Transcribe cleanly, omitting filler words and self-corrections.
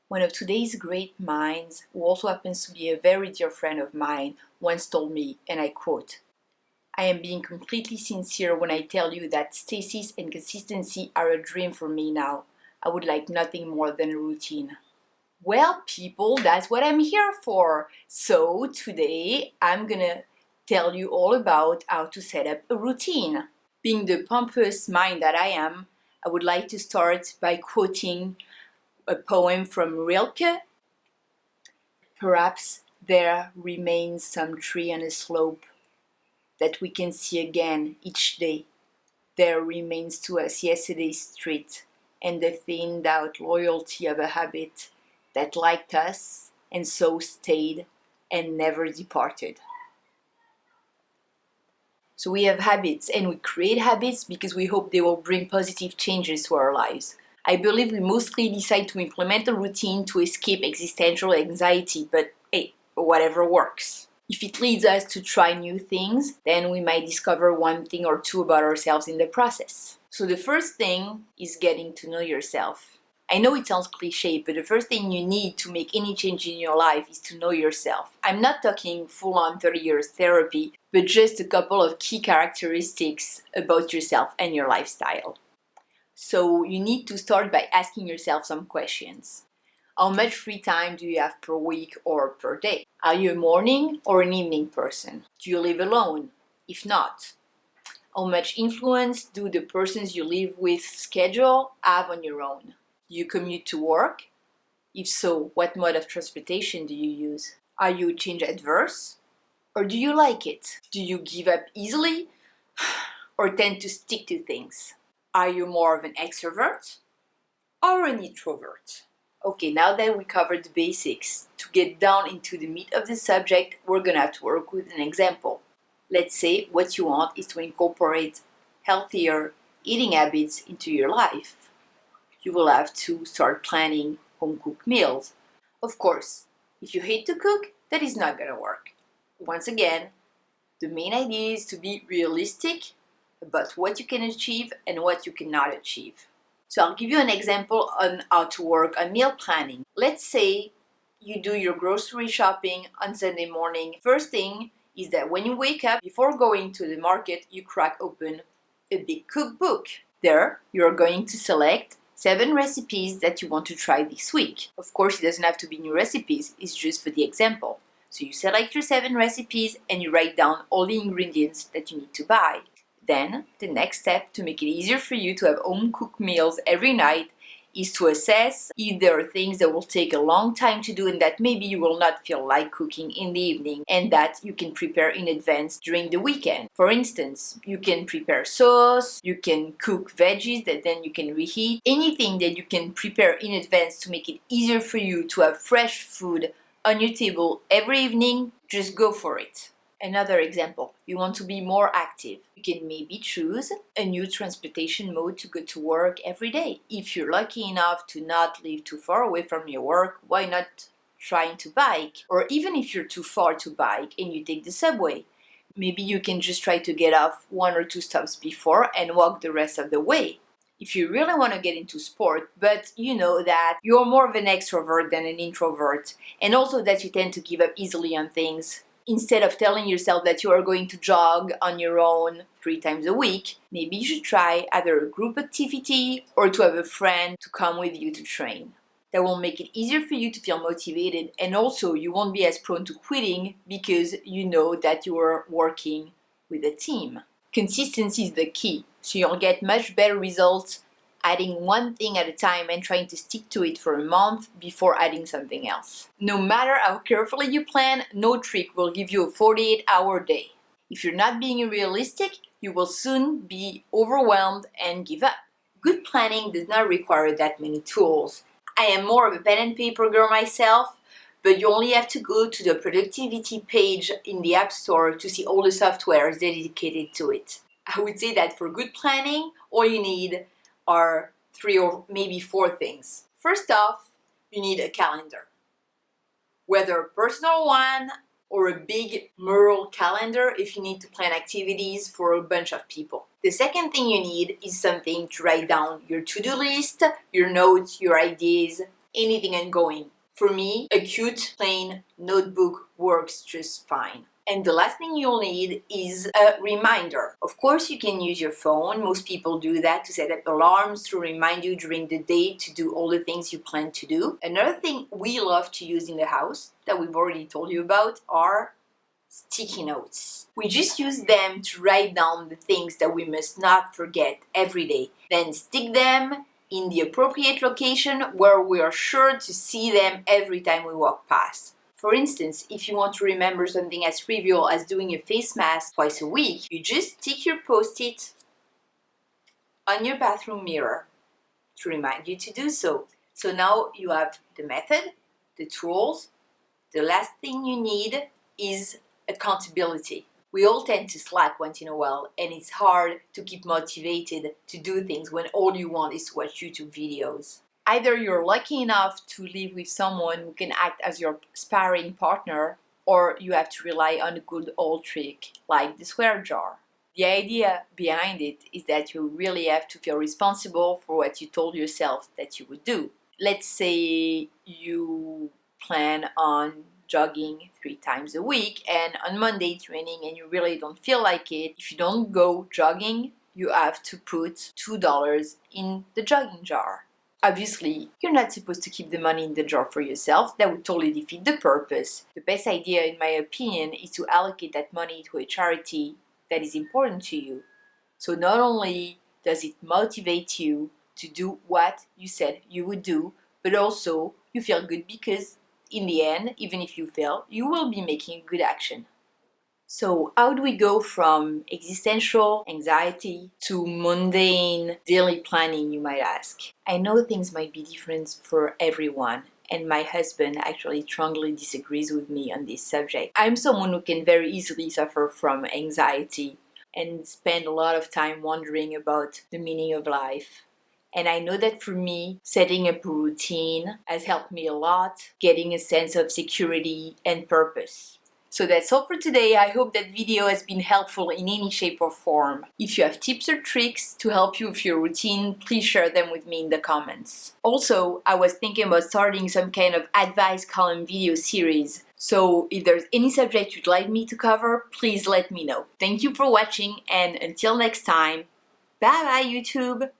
One of today's great minds, who also happens to be a very dear friend of mine, once told me, and I quote, "I am being completely sincere when I tell you that stasis and consistency are a dream for me now. I would like nothing more than a routine." Well, people, that's what I'm here for. So today I'm gonna tell you all about how to set up a routine. Being the pompous mind that I am, I would like to start by quoting a poem from Rilke. "Perhaps there remains some tree on a slope that we can see again each day. There remains to us yesterday's street and the thinned out loyalty of a habit that liked us and so stayed and never departed." So we have habits, and we create habits because we hope they will bring positive changes to our lives. I believe we mostly decide to implement a routine to escape existential anxiety, but hey, whatever works. If it leads us to try new things, then we might discover one thing or two about ourselves in the process. So the first thing is getting to know yourself. I know it sounds cliche, but the first thing you need to make any change in your life is to know yourself. I'm not talking full-on 30 years therapy, but just a couple of key characteristics about yourself and your lifestyle. So you need to start by asking yourself some questions. How much free time do you have per week or per day? Are you a morning or an evening person? Do you live alone? If not, how much influence do the persons you live with schedule have on your own? Do you commute to work? If so, what mode of transportation do you use? Are you change adverse? Or do you like it? Do you give up easily or tend to stick to things? Are you more of an extrovert or an introvert? Okay, now that we covered the basics, to get down into the meat of the subject, we're gonna have to work with an example. Let's say what you want is to incorporate healthier eating habits into your life. You will have to start planning home-cooked meals. Of course, if you hate to cook, that is not gonna work. Once again, the main idea is to be realistic about what you can achieve and what you cannot achieve. So I'll give you an example on how to work on meal planning. Let's say you do your grocery shopping on Sunday morning. First thing is that when you wake up, before going to the market, you crack open a big cookbook. There, you're going to select 7 recipes that you want to try this week. Of course, it doesn't have to be new recipes, it's just for the example. So you select your 7 recipes and you write down all the ingredients that you need to buy. Then, the next step to make it easier for you to have home-cooked meals every night is to assess if there are things that will take a long time to do and that maybe you will not feel like cooking in the evening and that you can prepare in advance during the weekend. For instance, you can prepare sauce, you can cook veggies that then you can reheat. Anything that you can prepare in advance to make it easier for you to have fresh food on your table every evening, just go for it. Another example, you want to be more active. You can maybe choose a new transportation mode to go to work every day. If you're lucky enough to not live too far away from your work, why not trying to bike? Or even if you're too far to bike and you take the subway, maybe you can just try to get off 1 or 2 stops before and walk the rest of the way. If you really want to get into sport, but you know that you're more of an extrovert than an introvert, and also that you tend to give up easily on things, instead of telling yourself that you are going to jog on your own 3 times a week, maybe you should try either a group activity or to have a friend to come with you to train. That will make it easier for you to feel motivated, and also you won't be as prone to quitting because you know that you are working with a team. Consistency is the key, so you'll get much better results adding one thing at a time and trying to stick to it for a month before adding something else. No matter how carefully you plan, no trick will give you a 48-hour day. If you're not being realistic, you will soon be overwhelmed and give up. Good planning does not require that many tools. I am more of a pen and paper girl myself, but you only have to go to the productivity page in the App Store to see all the softwares dedicated to it. I would say that for good planning, all you need are 3 or maybe 4 things. First off, you need a calendar. Whether a personal one or a big mural calendar if you need to plan activities for a bunch of people. The second thing you need is something to write down your to-do list, your notes, your ideas, anything ongoing. For me, a cute, plain notebook works just fine. And the last thing you'll need is a reminder. Of course, you can use your phone. Most people do that to set up alarms to remind you during the day to do all the things you plan to do. Another thing we love to use in the house that we've already told you about are sticky notes. We just use them to write down the things that we must not forget every day. Then stick them in the appropriate location where we are sure to see them every time we walk past. For instance, if you want to remember something as trivial as doing a face mask twice a week, you just stick your post-it on your bathroom mirror to remind you to do so. So now you have the method, the tools. The last thing you need is accountability. We all tend to slack once in a while, and it's hard to keep motivated to do things when all you want is to watch YouTube videos. Either you're lucky enough to live with someone who can act as your sparring partner, or you have to rely on a good old trick like the swear jar. The idea behind it is that you really have to feel responsible for what you told yourself that you would do. Let's say you plan on jogging 3 times a week, and on Monday it's raining and you really don't feel like it. If you don't go jogging, you have to put $2 in the jogging jar. Obviously, you're not supposed to keep the money in the jar for yourself. That would totally defeat the purpose. The best idea, in my opinion, is to allocate that money to a charity that is important to you. So not only does it motivate you to do what you said you would do, but also you feel good because in the end, even if you fail, you will be making a good action. So how do we go from existential anxiety to mundane daily planning, you might ask? I know things might be different for everyone, and my husband actually strongly disagrees with me on this subject. I'm someone who can very easily suffer from anxiety and spend a lot of time wondering about the meaning of life. And I know that for me, setting up a routine has helped me a lot, getting a sense of security and purpose. So that's all for today. I hope that video has been helpful in any shape or form. If you have tips or tricks to help you with your routine, please share them with me in the comments. Also, I was thinking about starting some kind of advice column video series. So if there's any subject you'd like me to cover, please let me know. Thank you for watching, and until next time, bye bye YouTube!